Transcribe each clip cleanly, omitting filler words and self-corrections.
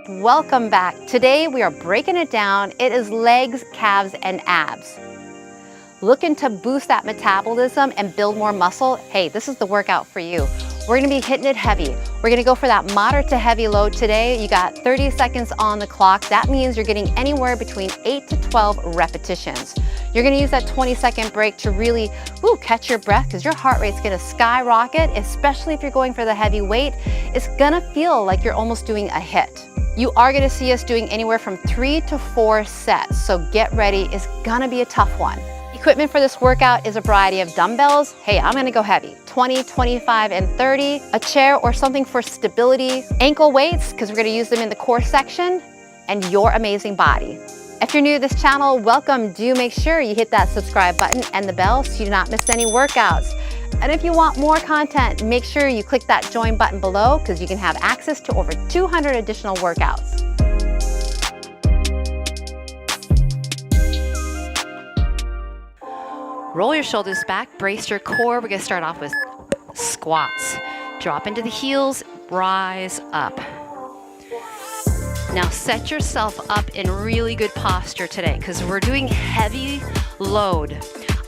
Welcome back. Today we are breaking it down. It is legs, calves, and abs. Looking to boost that metabolism and build more muscle? Hey, this is the workout for you. We're gonna be hitting it heavy. We're gonna go for that moderate to heavy load today. You got 30 seconds on the clock. That means you're getting anywhere between 8 to 12 repetitions. You're gonna use that 20-second break to really catch your breath, because your heart rate's gonna skyrocket, especially if you're going for the heavy weight. It's gonna feel like you're almost doing a hit. You are gonna see us doing anywhere from 3 to 4 sets, so get ready. It's gonna be a tough one. Equipment for this workout is a variety of dumbbells. Hey, I'm gonna go heavy. 20, 25, and 30. A chair or something for stability. Ankle weights, because we're gonna use them in the core section. And your amazing body. If you're new to this channel, welcome. Do make sure you hit that subscribe button and the bell so you do not miss any workouts. And if you want more content, make sure you click that join button below, because you can have access to over 200 additional workouts. Roll your shoulders back, brace your core. We're gonna start off with squats. Drop into the heels, rise up. Now set yourself up in really good posture today, because we're doing heavy load.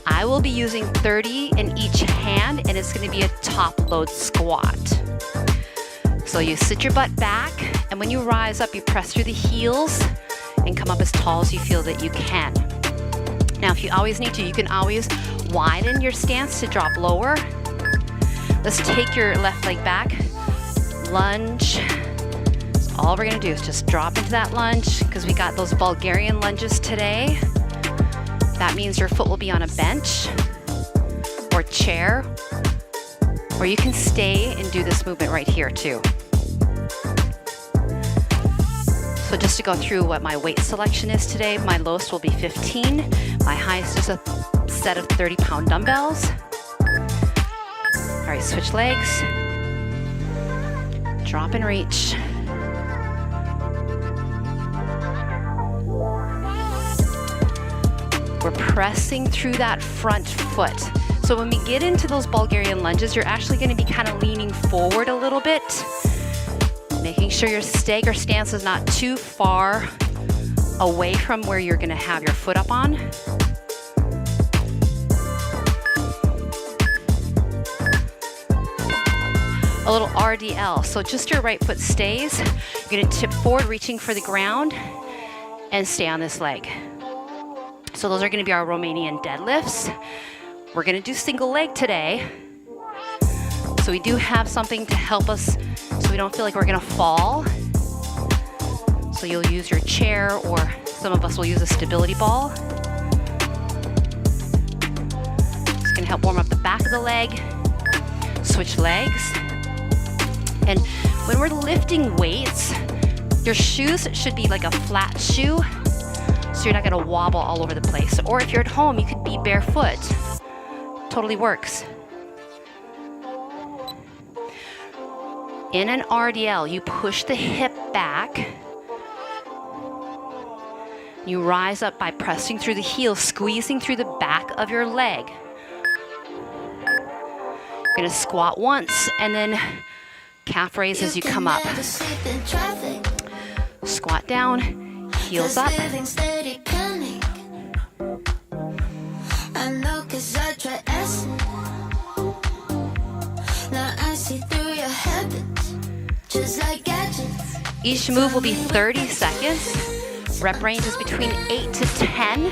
I will be using 30 in each hand, and it's gonna be a top load squat. So you sit your butt back, and when you rise up, you press through the heels and come up as tall as you feel that you can. Now, if you always need to, you can always widen your stance to drop lower. Let's take your left leg back, lunge. So all we're gonna do is just drop into that lunge, because we got those Bulgarian lunges today. That means your foot will be on a bench or chair, or you can stay and do this movement right here too. So just to go through what my weight selection is today, my lowest will be 15. My highest is a set of 30-pound dumbbells. All right, switch legs. Drop and reach. We're pressing through that front foot. So when we get into those Bulgarian lunges, you're actually gonna be kind of leaning forward a little bit, making sure your stagger stance is not too far away from where you're gonna have your foot up on. A little RDL, so just your right foot stays. You're gonna tip forward, reaching for the ground, and stay on this leg. So those are gonna be our Romanian deadlifts. We're gonna do single leg today. So we do have something to help us so we don't feel like we're gonna fall. So you'll use your chair, or some of us will use a stability ball. It's gonna help warm up the back of the leg. Switch legs. And when we're lifting weights, your shoes should be like a flat shoe, so you're not gonna wobble all over the place. Or if you're at home, you could be barefoot. Totally works. In an RDL, you push the hip back. You rise up by pressing through the heel, squeezing through the back of your leg. You're gonna squat once, and then calf raise as you come up. Squat down, heels up. Each move will be 30 seconds. Rep range is between 8 to 10,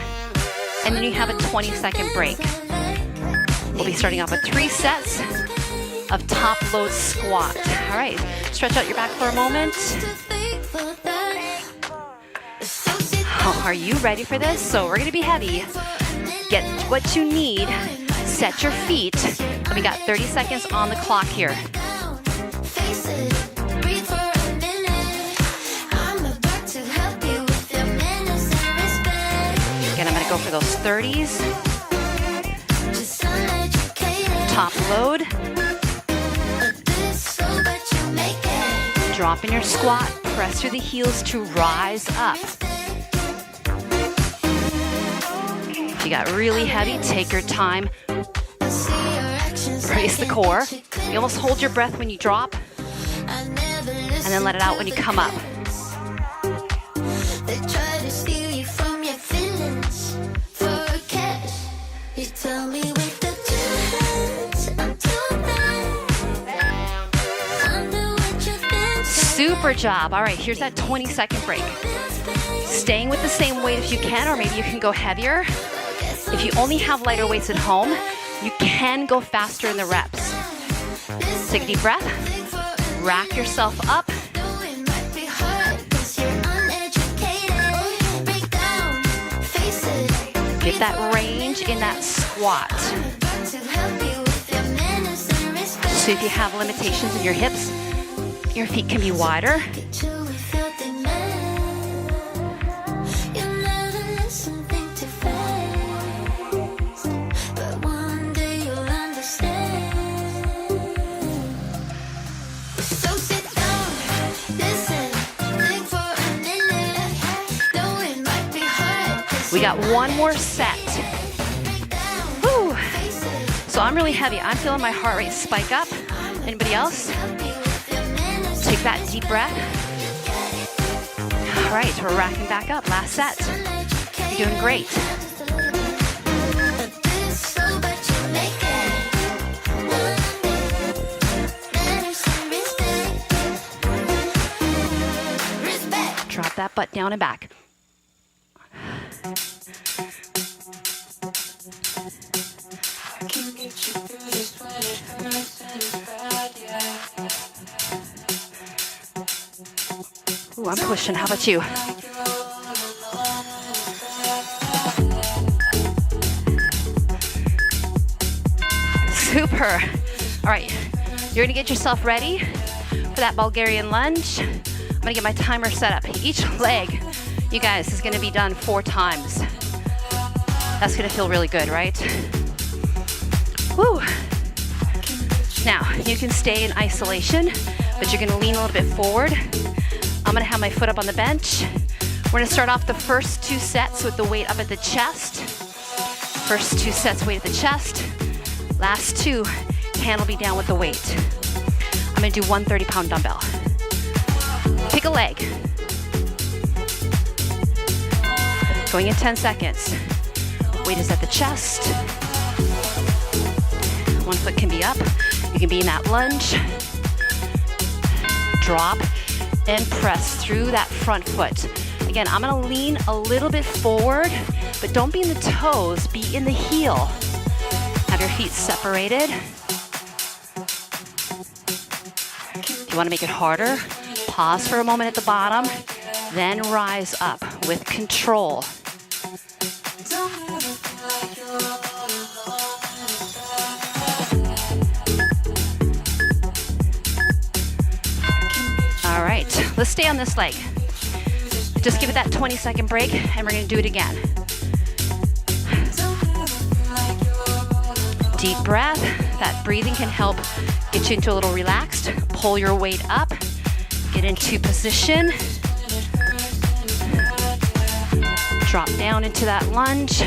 and then you have a 20-second break. We'll be starting off with 3 sets of top load squat. All right, stretch out your back for a moment. Are you ready for this? So we're gonna be heavy. Get what you need, set your feet, and we got 30 seconds on the clock here. Again, I'm gonna go for those 30s. Top load. Drop in your squat, press through the heels to rise up. If you got really heavy, take your time. Brace the core. You almost hold your breath when you drop, and then let it out when you come up. They try to steal you from your feelings for cash. You tell me with the two hands, I'm too bad. Wonder what you think. Super job. All right, here's that 20-second break. Staying with the same weight if you can, or maybe you can go heavier. If you only have lighter weights at home, you can go faster in the reps. Take a deep breath, rack yourself up. Get that range in that squat. So if you have limitations in your hips, your feet can be wider. We got one more set. Woo. So I'm really heavy. I'm feeling my heart rate spike up. Anybody else? Take that deep breath. All right, we're racking back up. Last set. You're doing great. Drop that butt down and back. Ooh, I'm pushing. How about you? Super. All right, you're gonna get yourself ready for that Bulgarian lunge. I'm gonna get my timer set up. Each leg, you guys, is gonna be done 4 times. That's gonna feel really good, right? Woo. Now, you can stay in isolation, but you're gonna lean a little bit forward. I'm gonna have my foot up on the bench. We're gonna start off the first 2 sets with the weight up at the chest. First 2 sets, weight at the chest. Last 2, hand will be down with the weight. I'm gonna do 1 30-pound dumbbell. Pick a leg. Going in 10 seconds. Weight is at the chest. 1 foot can be up. You can be in that lunge. Drop and press through that front foot. Again, I'm gonna lean a little bit forward, but don't be in the toes, be in the heel. Have your feet separated. If you wanna make it harder, pause for a moment at the bottom, then rise up with control. All right, let's stay on this leg. Just give it that 20-second break, and we're gonna do it again. Deep breath. That breathing can help get you into a little relaxed. Pull your weight up, get into position. Drop down into that lunge.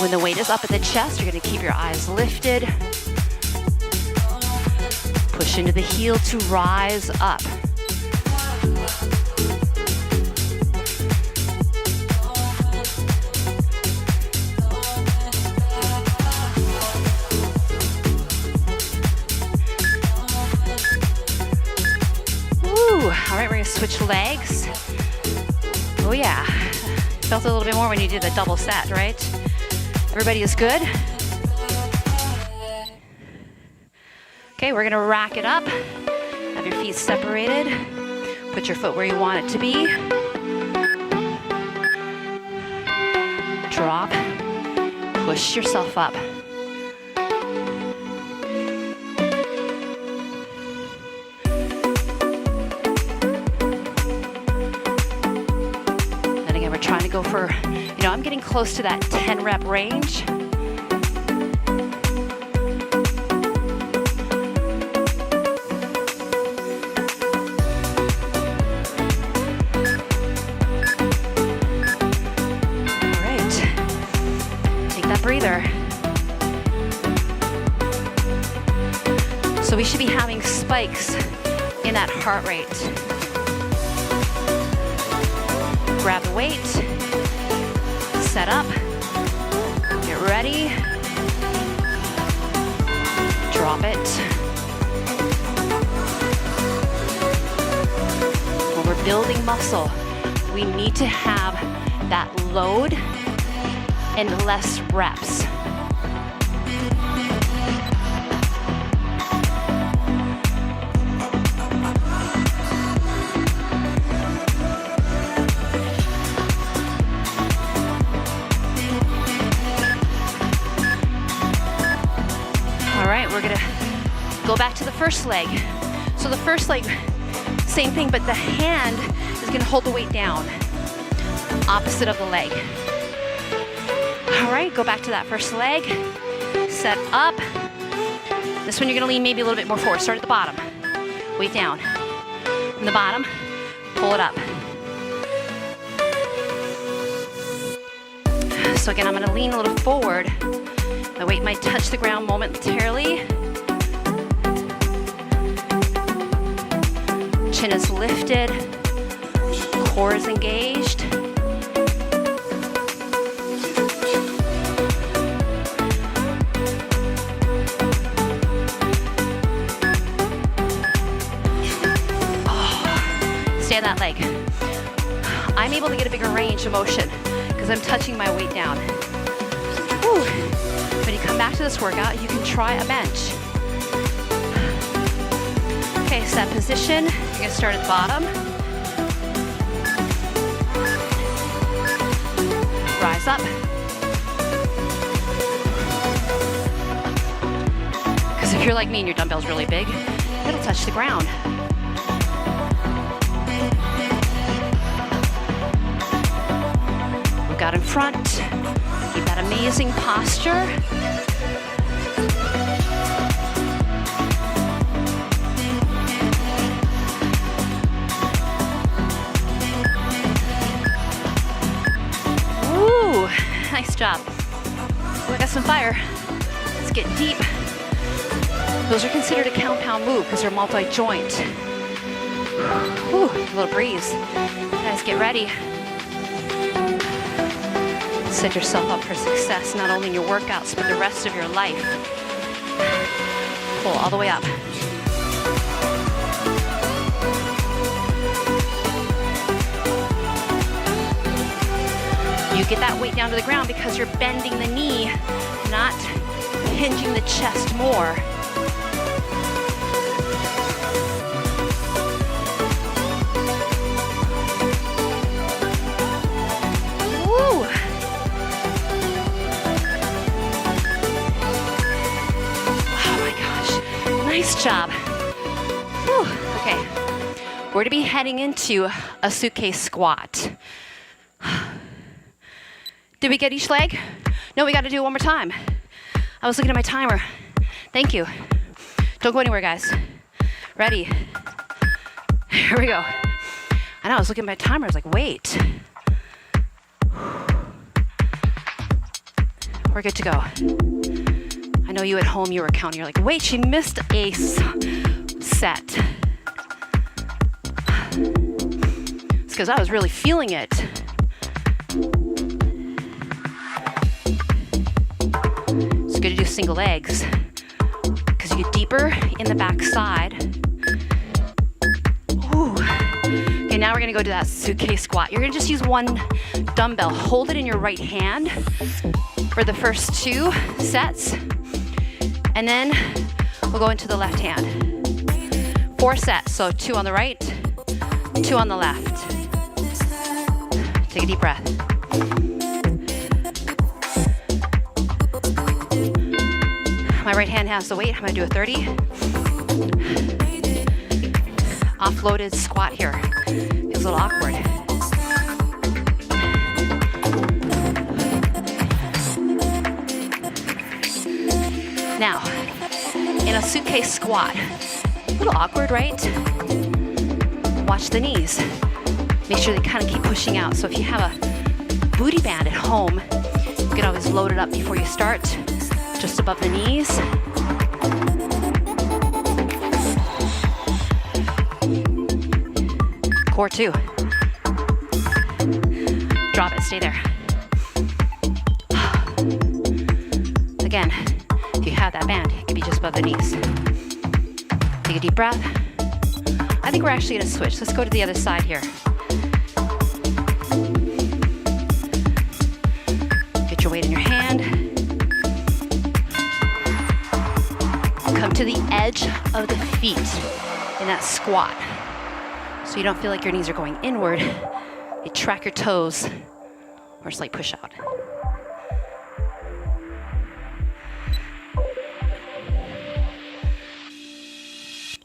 When the weight is up at the chest, you're gonna keep your eyes lifted. Push into the heel to rise up. Woo! All right, we're gonna switch legs. Oh yeah, felt a little bit more when you did the double set, right? Everybody is good? Okay, we're gonna rack it up. Have your feet separated. Put your foot where you want it to be. Drop. Push yourself up. And again, we're trying to go for, I'm getting close to that 10 rep range. Breather. So we should be having spikes in that heart rate. Grab the weight, set up, get ready, drop it. When we're building muscle, we need to have that load and less reps. We're gonna go back to the first leg. So the first leg, same thing, but the hand is gonna hold the weight down, opposite of the leg. All right, go back to that first leg, set up. This one you're gonna lean maybe a little bit more forward. Start at the bottom, weight down. From the bottom, pull it up. So again, I'm gonna lean a little forward. My weight might touch the ground momentarily. Chin is lifted, core is engaged. Oh, stay on that leg. I'm able to get a bigger range of motion because I'm touching my weight down. Whew. When you come back to this workout, you can try a bench. Okay, set position. You're gonna start at the bottom. Rise up. Because if you're like me and your dumbbell's really big, it'll touch the ground. Look out in front. Keep that amazing posture. Ooh, nice job. Ooh, I got some fire. Let's get deep. Those are considered a compound move because they're multi-joint. Ooh, a little breeze. Guys, get ready. Set yourself up for success, not only in your workouts, but the rest of your life. Pull all the way up. You get that weight down to the ground because you're bending the knee, not hinging the chest more. Nice job. Whew. Okay, we're gonna be heading into a suitcase squat. Did we get each leg? No, we gotta do it one more time. I was looking at my timer. Thank you. Don't go anywhere, guys. Ready? Here we go. I know, I was looking at my timer, I was like, wait. We're good to go. I know you at home, you were counting. You're like, wait, she missed a set. It's because I was really feeling it. It's good to do single legs because you get deeper in the back side. Ooh. Okay, now we're gonna go to that suitcase squat. You're gonna just use one dumbbell. Hold it in your right hand for the first 2 sets. And then we'll go into the left hand. 4 sets, so 2 on the right, 2 on the left. Take a deep breath. My right hand has the weight. I'm gonna do a 30. Offloaded squat here. Feels a little awkward. Now, in a suitcase squat, a little awkward, right? Watch the knees. Make sure they kind of keep pushing out. So if you have a booty band at home, you can always load it up before you start, just above the knees. core too. Drop it, stay there. Again, if you have that band, it could be just above the knees. Take a deep breath. I think we're actually gonna switch. Let's go to the other side here. Get your weight in your hand. Come to the edge of the feet in that squat. So you don't feel like your knees are going inward. You track your toes or slight push out.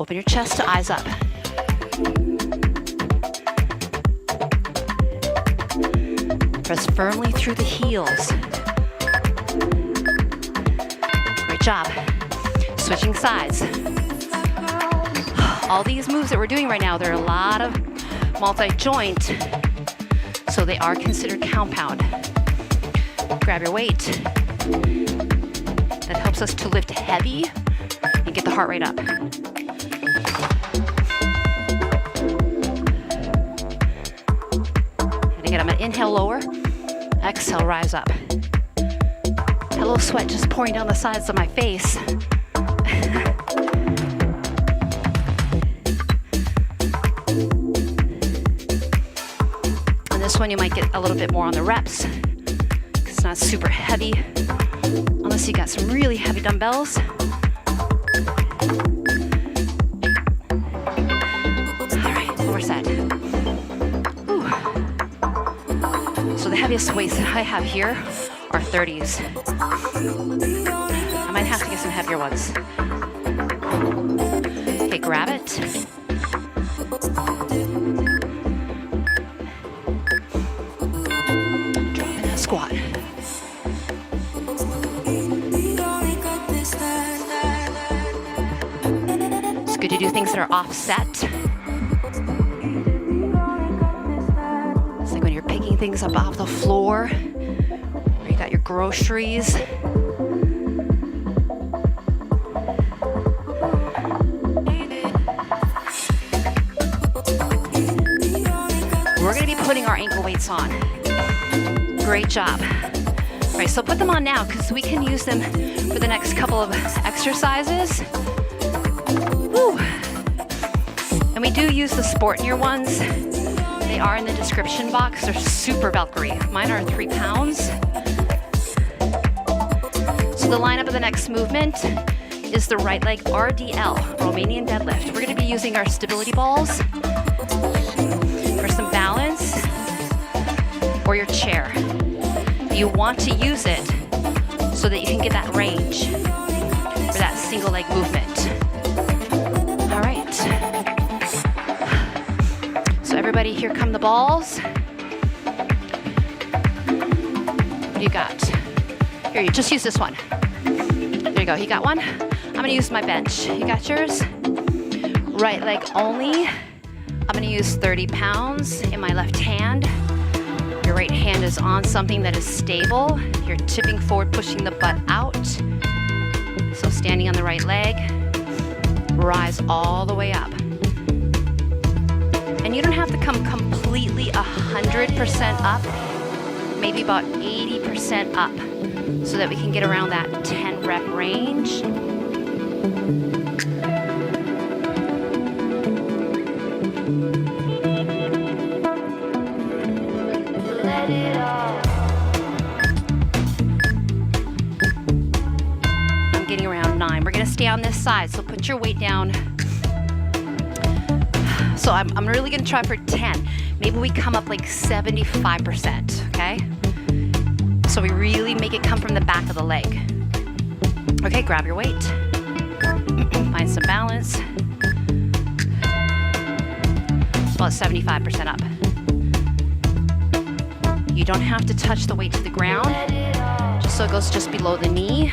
Open your chest to eyes up. Press firmly through the heels. Great job. Switching sides. All these moves that we're doing right now, there are a lot of multi-joint, so they are considered compound. Grab your weight. That helps us to lift heavy and get the heart rate up. And again, I'm gonna inhale lower, exhale, rise up. A little sweat just pouring down the sides of my face. This one you might get a little bit more on the reps. It's not super heavy, unless you got some really heavy dumbbells. All right, one more set. Ooh. So the heaviest weights that I have here are 30s. I might have to get some heavier ones. Okay, grab it. Squat. It's good to do things that are offset. It's like when you're picking things up off the floor, or you got your groceries. We're going to be putting our ankle weights on. Great job. All right, so put them on now because we can use them for the next couple of exercises. Woo. And we do use the Sportneer ones. They are in the description box. They're super Valkyrie. Mine are 3 pounds. So the lineup of the next movement is the right leg RDL, Romanian deadlift. We're going to be using our stability balls for some balance, or your chair. You want to use it so that you can get that range for that single leg movement. All right. So everybody, here come the balls. What do you got? Here, you just use this one. There you go, you got one? I'm gonna use my bench. You got yours? Right leg only. I'm gonna use 30 pounds in my left hand. Your right hand is on something that is stable. You're tipping forward, pushing the butt out. So standing on the right leg, rise all the way up. And you don't have to come completely 100% up, maybe about 80% up, so that we can get around that 10 rep range. I'm getting around 9. We're gonna stay on this side, so put your weight down. So I'm really gonna try for 10. Maybe we come up like 75%, okay? So we really make it come from the back of the leg. Okay, grab your weight. Find some balance. It's about 75% up. You don't have to touch the weight to the ground, just so it goes just below the knee.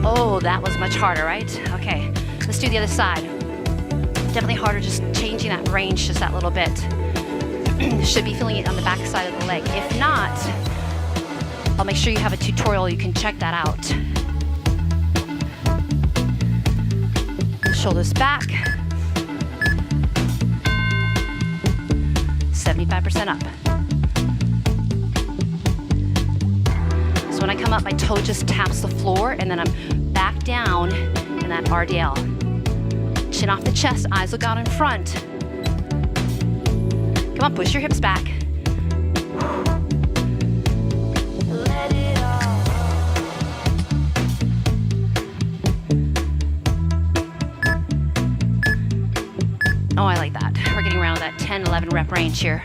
Oh, that was much harder, right? Okay, let's do the other side. Definitely harder just changing that range just that little bit. Should be feeling it on the back side of the leg. If not, I'll make sure you have a tutorial. You can check that out. Shoulders back. 75% up. So when I come up, my toe just taps the floor, and then I'm back down in that RDL. Chin off the chest, eyes look out in front. Come on, push your hips back. Let it all. Oh, I like that. We're getting around that 10, 11 rep range here.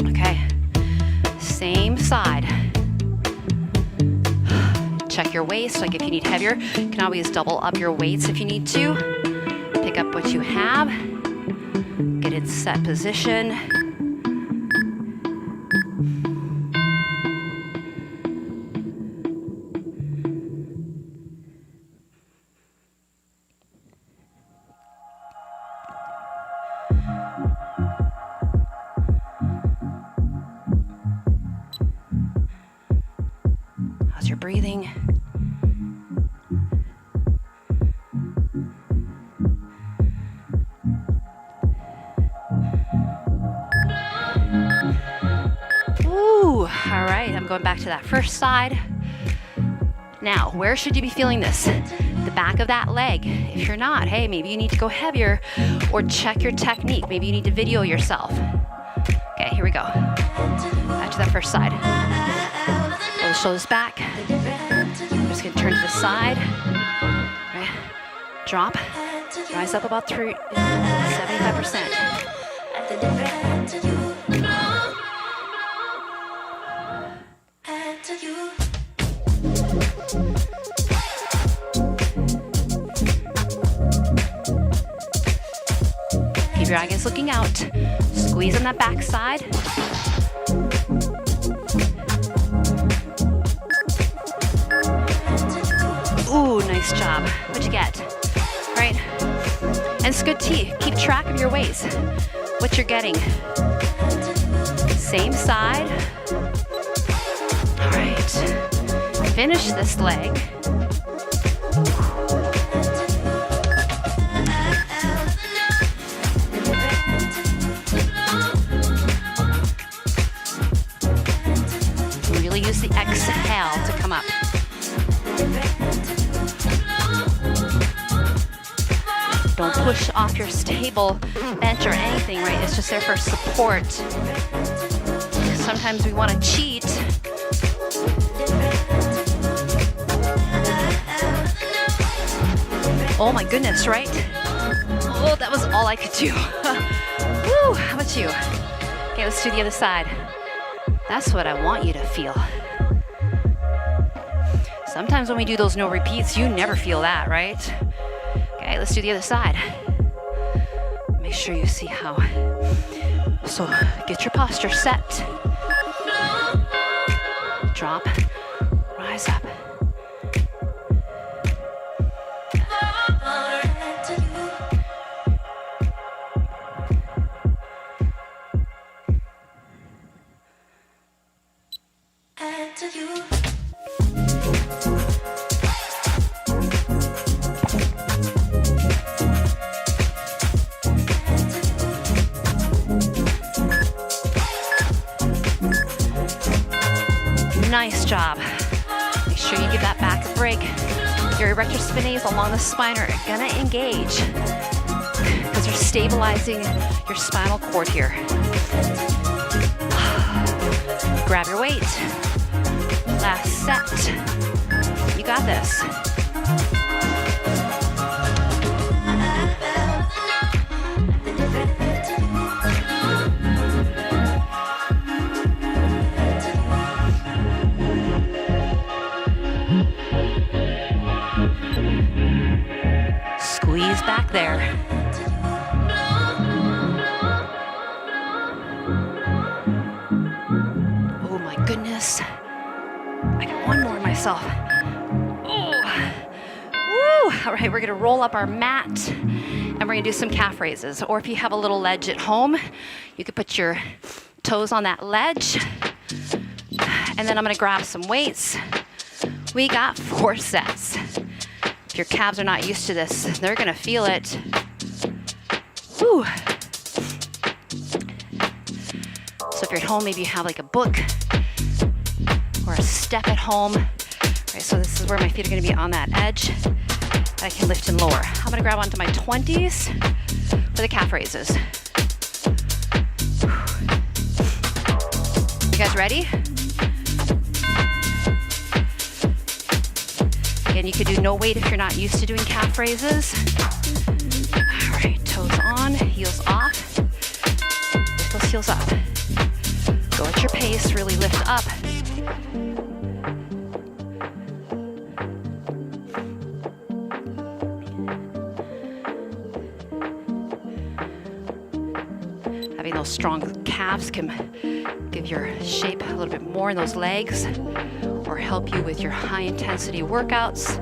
Okay, same side. Check your waist, like if you need heavier, you can always double up your weights if you need to. Pick up what you have. Get in set position. How's your breathing? All right, I'm going back to that first side. Now, where should you be feeling this? The back of that leg. If you're not, hey, maybe you need to go heavier or check your technique. Maybe you need to video yourself. Okay, here we go. Back to that first side. Pull the shoulders back. I'm just gonna turn to the side. Right. Drop. Rise up about 75%. Keep your eyes looking out. Squeeze on that back side. Ooh, nice job. What'd you get? All right. And it's good to keep track of your weights. What you're getting. Same side. All right. Finish this leg. Really use the exhale to come up. Don't push off your stable bench or anything, right? It's just there for support. Sometimes we want to cheat. Oh my goodness, right? Oh, that was all I could do. Woo, how about you? Okay, let's do the other side. That's what I want you to feel. Sometimes when we do those no repeats, you never feel that, right? Okay, let's do the other side. Make sure you see how. So get your posture set. Drop, rise up. Nice job. Make sure you give that back a break. Your erector spinae along the spine are gonna engage because they're stabilizing your spinal cord here. Grab your weight. Last set. You got this. Squeeze back there. Oh my goodness. I got one more myself. Oh. Woo! All right, we're gonna roll up our mat and we're gonna do some calf raises. Or if you have a little ledge at home, you could put your toes on that ledge. And then I'm gonna grab some weights. We got 4 sets. If your calves are not used to this, they're gonna feel it. Whew. So if you're at home, maybe you have like a book or a step at home. All right, so this is where my feet are gonna be on that edge. I can lift and lower. I'm gonna grab onto my 20s for the calf raises. You guys ready? Again, you could do no weight if you're not used to doing calf raises. All right, toes on, heels off. Lift those heels up. Go at your pace, really lift up. Having those strong calves can give your shape a little bit more in those legs, or help you with your high intensity workouts,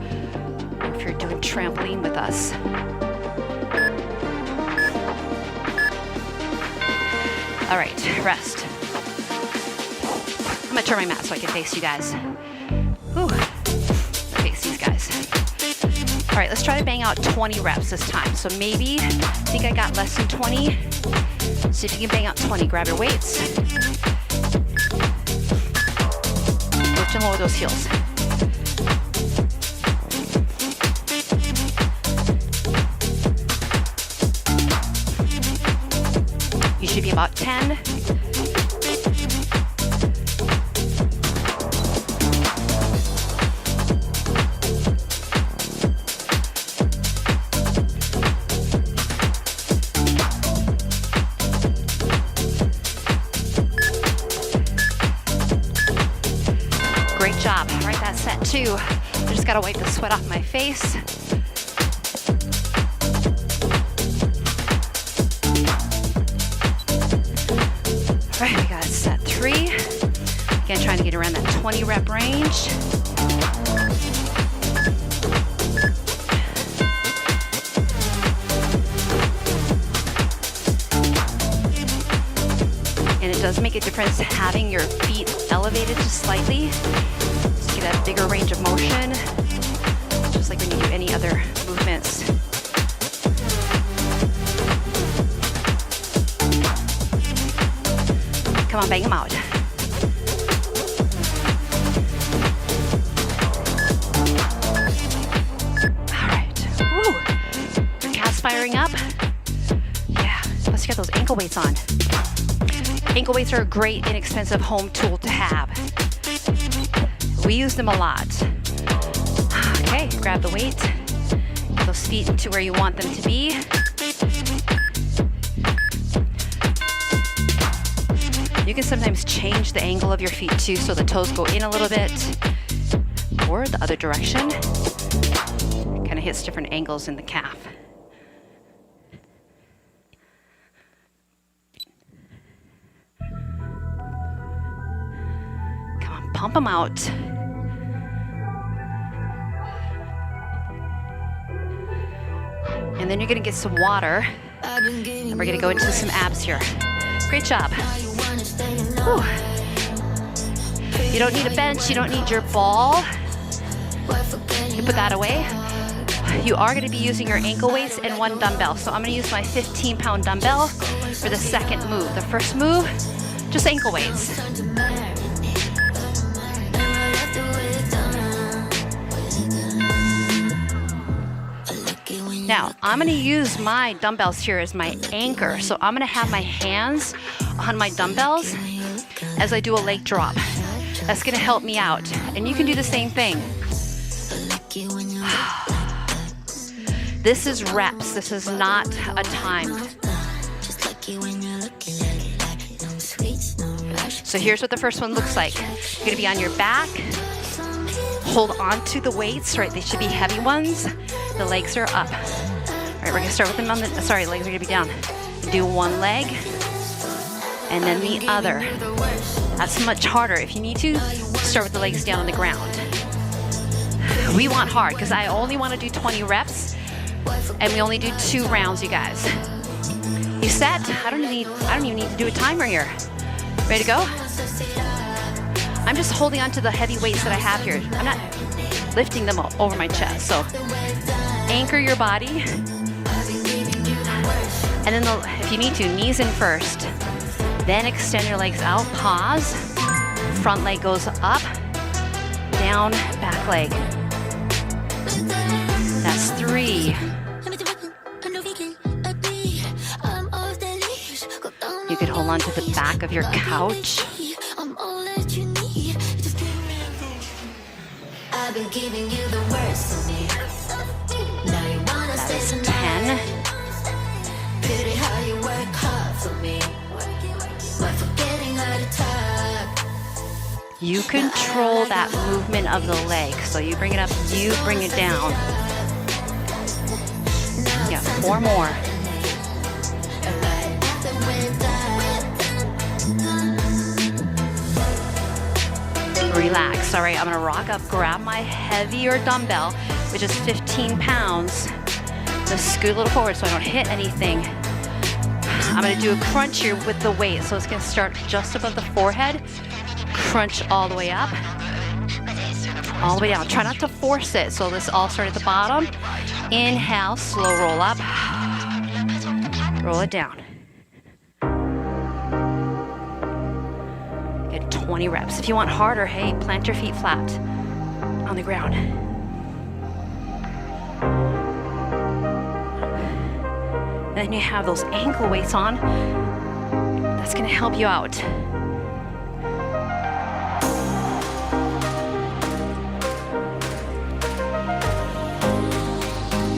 or if you're doing trampoline with us. All right, rest. I'm gonna turn my mat so I can face you guys. Ooh, face these guys. All right, let's try to bang out 20 reps this time. So maybe, I think I got less than 20. See if you can bang out 20. Grab your weights. Lift and lower those heels. You should be about 10. Great job. All right, that's set 2. I just gotta wipe the sweat off my face. All right, we got set 3. Again, trying to get around that 20 rep range. And it does make a difference having your feet elevated just slightly, so you get that bigger range of motion, just like when you do any other movements. Come on, bang them out. All right. Woo. Your calves firing up. Yeah, let's get those ankle weights on. Ankle weights are a great, inexpensive home tool to have. We use them a lot. Okay, grab the weight. Get those feet to where you want them to be. You can sometimes change the angle of your feet too, so the toes go in a little bit, or the other direction. Kind of hits different angles in the calf. Pump them out. And then you're gonna get some water. And we're gonna go into some abs here. Great job. Whew. You don't need a bench, you don't need your ball. You put that away. You are gonna be using your ankle weights and 1 dumbbell. So I'm gonna use my 15-pound dumbbell for the second move. The first move, just ankle weights. Now, I'm gonna use my dumbbells here as my anchor. So I'm gonna have my hands on my dumbbells as I do a leg drop. That's gonna help me out. And you can do the same thing. This is reps, this is not a timed. So here's what the first one looks like. You're gonna be on your back, hold on to the weights, right? They should be heavy ones. The legs are up. All right, we're gonna start with them on the, sorry, legs are gonna be down. Do one leg, and then the other. That's much harder. If you need to, start with the legs down on the ground. We want hard because I only want to do 20 reps and we only do 2 rounds, you guys. You set? I don't even need to do a timer here. Ready to go? I'm just holding on to the heavy weights that I have here. I'm not lifting them over my chest. So anchor your body. And then if you need to, knees in first. Then extend your legs out, pause. Front leg goes up, down, back leg. That's 3. You could hold on to the back of your couch. I've been giving you the worst of me. Now you wanna That say is tonight. 10. Pity how you work hard for me. But forgetting how to talk. You control that movement of the leg. So you bring it up, you bring it down. Yeah, 4 more. Relax. All right, I'm gonna rock up, grab my heavier dumbbell, which is 15 pounds. Just scoot a little forward so I don't hit anything. I'm gonna do a crunch here with the weight. So it's gonna start just above the forehead, crunch all the way up, all the way down. Try not to force it. So let's all start at the bottom. Inhale, slow roll up, roll it down. Get 20 reps. If you want harder, hey, plant your feet flat on the ground. Then you have those ankle weights on. That's gonna help you out.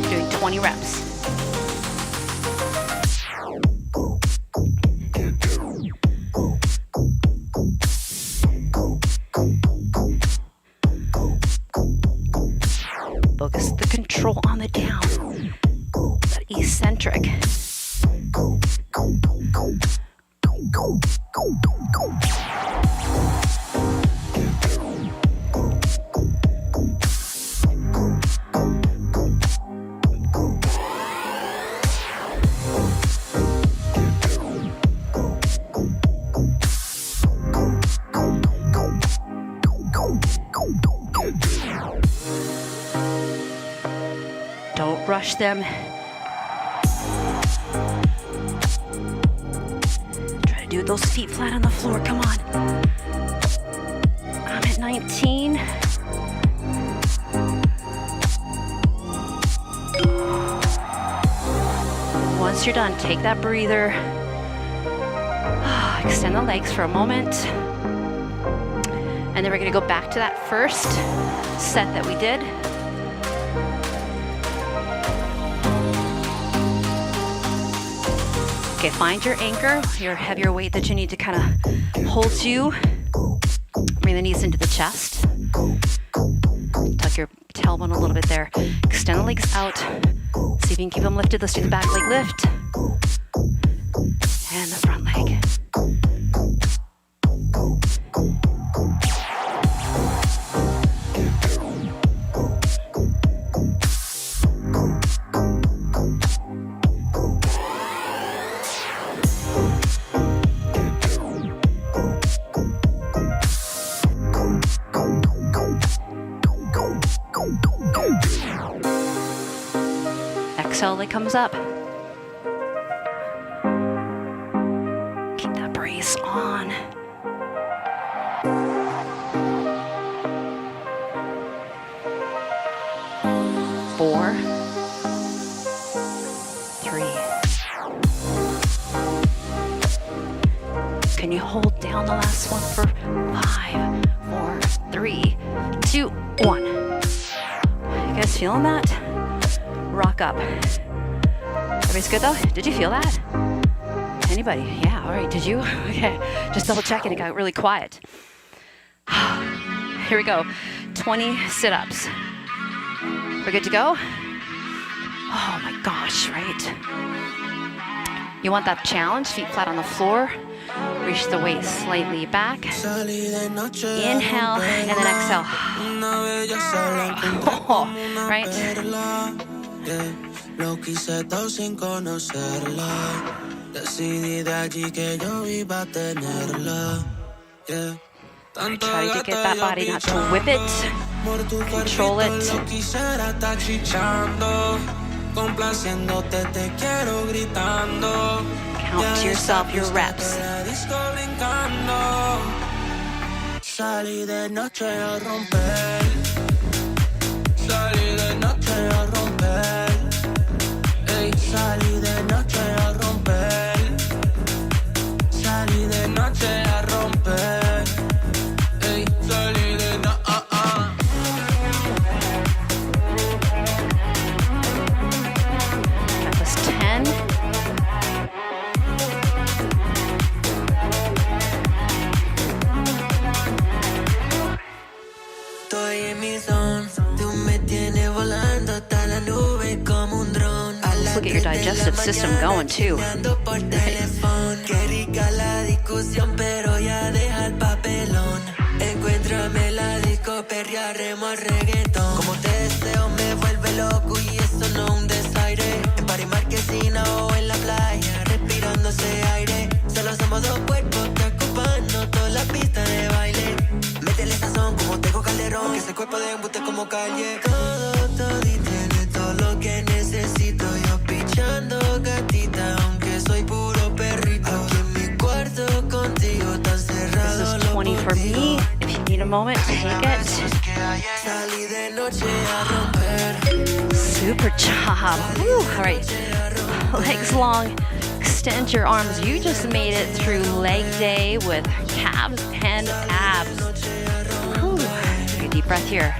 Doing 20 reps. Focus the control on the down, that eccentric. Don't rush them. Try to do those feet flat on the floor. Come on. I'm at 19. Once you're done, take that breather. Extend the legs for a moment. And then we're going to go back to that first set that we did. Okay, find your anchor, your heavier weight that you need to kind of hold you. Bring the knees into the chest. Tuck your tailbone a little bit there. Extend the legs out. See if you can keep them lifted. Let's do the back leg lift. And the front leg. Exhale, leg comes up. Keep that brace on. Four, 3. Can you hold down the last one for 5, 4, 3, 2, 1. You guys feeling that? Rock up. Everybody's good though? Did you feel that? Anybody? Yeah, all right, did you? Okay, just double checking, it got really quiet. Here we go, 20 sit-ups. We're good to go? Oh my gosh, right? You want that challenge, feet flat on the floor. Reach the weight slightly back. Inhale and then exhale. Right? Lo quise todo sin conocerla. Decidí de allí que yo iba a tenerla. Try to get that body not to whip it. Control it. Complaciéndote te quiero gritando. Count to yourself your reps. Salí de noche a romper. Salí de noche a romper. Ey, salí de noche a romper. Salí de noche a romper. Ey, salí de no. That was 10. Estoy en mi zone. Tú me tienes volando hasta la nube como un dron. Let's look at your digestive system going too. Qué rica la discusión, pero ya deja el papelón. Encuéntrame la disco, perrearemos al reggaetón. Como te deseo me vuelve loco y eso no un desaire. En París, Marquesina o en la playa, respirando ese aire. Solo somos dos cuerpos que ocupando toda la pista de baile. Métele sazón como tengo Calderón, que ese cuerpo de embuste como calle. Todo y tiene todo lo que necesito. Yo pichando gatita, aunque soy puro perrito. Aquí en mi cuarto contigo tan cerrado. This is 20 for me. If you need a moment, take it. Salí de noche a romper. Super job. Woo. All right. Legs long. Extend your arms. You just made it through leg day with calves and abs. Whew. Take a deep breath here.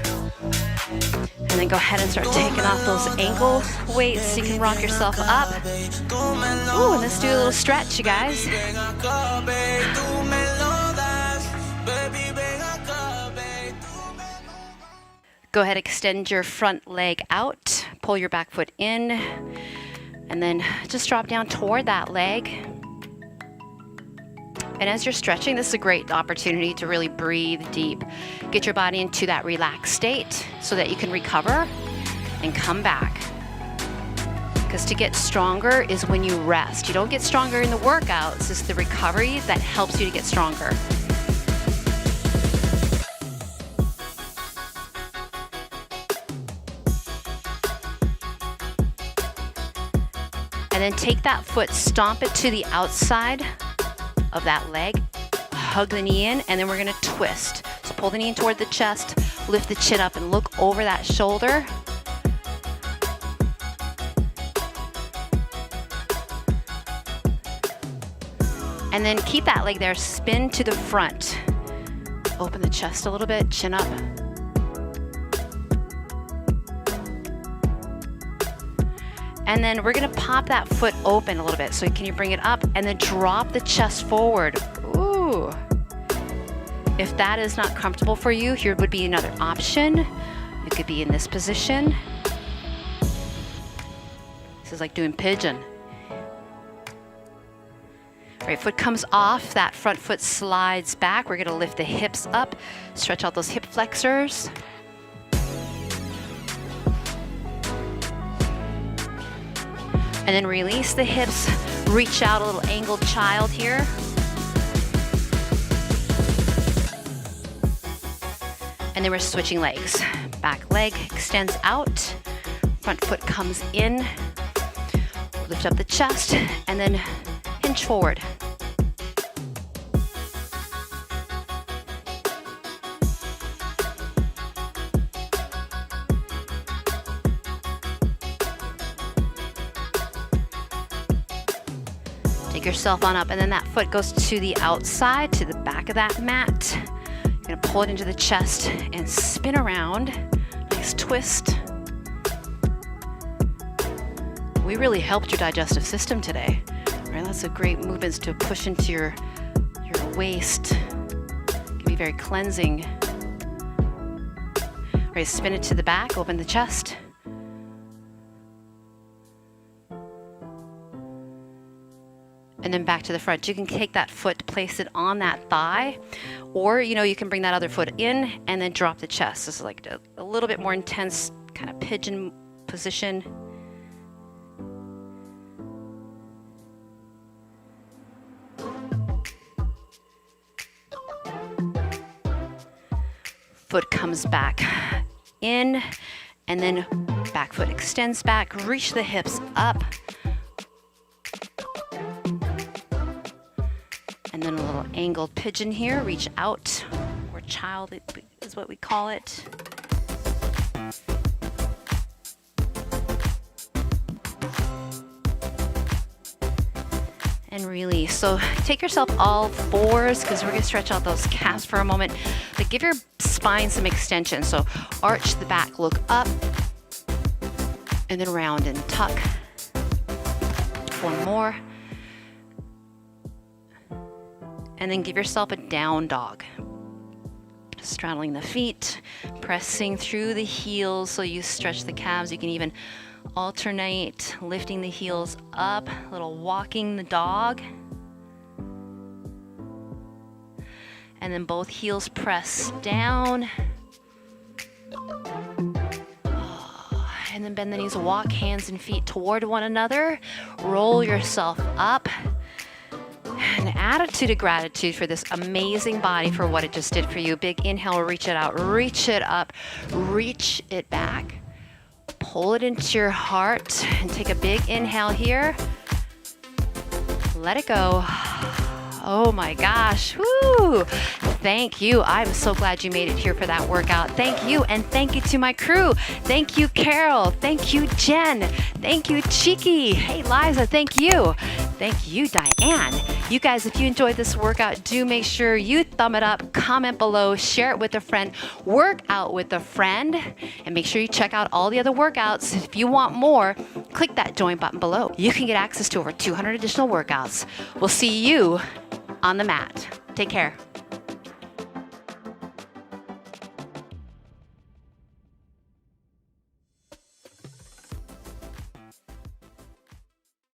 And then go ahead and start taking off those ankle weights so you can rock yourself up. Ooh, and let's do a little stretch, you guys. Go ahead, extend your front leg out. Pull your back foot in. And then just drop down toward that leg. And as you're stretching, this is a great opportunity to really breathe deep. Get your body into that relaxed state so that you can recover and come back. Because to get stronger is when you rest. You don't get stronger in the workouts, it's the recovery that helps you to get stronger. And then take that foot, stomp it to the outside of that leg, hug the knee in, and then we're gonna twist. So pull the knee in toward the chest, lift the chin up and look over that shoulder. And then keep that leg there, spin to the front. Open the chest a little bit, chin up. And then we're gonna pop that foot open a little bit. So can you bring it up and then drop the chest forward? Ooh. If that is not comfortable for you, here would be another option. You could be in this position. This is like doing pigeon. Right foot comes off, that front foot slides back. We're gonna lift the hips up, stretch out those hip flexors. And then release the hips, reach out a little angled child here. And then we're switching legs. Back leg extends out, front foot comes in, lift up the chest, and then hinge forward. Take yourself on up, and then that foot goes to the outside, to the back of that mat. You're gonna pull it into the chest and spin around. Nice twist. We really helped your digestive system today. Right, lots of great movements to push into your waist. It can be very cleansing. Right, spin it to the back, open the chest. and then back to the front. You can take that foot, place it on that thigh, or you can bring that other foot in and then drop the chest. This is like a little bit more intense kind of pigeon position. Foot comes back in, and then back foot extends back. Reach the hips up. And then a little angled pigeon here. Reach out, or child is what we call it. And release. So take yourself all fours, because we're going to stretch out those calves for a moment. But give your spine some extension. So arch the back, look up, and then round and tuck. One more. And then give yourself a down dog. Straddling the feet, pressing through the heels so you stretch the calves. You can even alternate lifting the heels up, a little walking the dog. And then both heels press down. And then bend the knees, walk hands and feet toward one another. Roll yourself up. An attitude of gratitude for this amazing body, for what it just did for you. Big inhale, reach it out, reach it up, reach it back. Pull it into your heart and take a big inhale here. Let it go. Oh my gosh. Woo! Thank you. I'm so glad you made it here for that workout. Thank you, and thank you to my crew. Thank you, Carol. Thank you, Jen. Thank you, Cheeky. Hey, Liza, thank you. Thank you, Diane. You guys, if you enjoyed this workout, do make sure you thumb it up, comment below, share it with a friend, work out with a friend, and make sure you check out all the other workouts. If you want more, click that join button below. You can get access to over 200 additional workouts. We'll see you on the mat. Take care.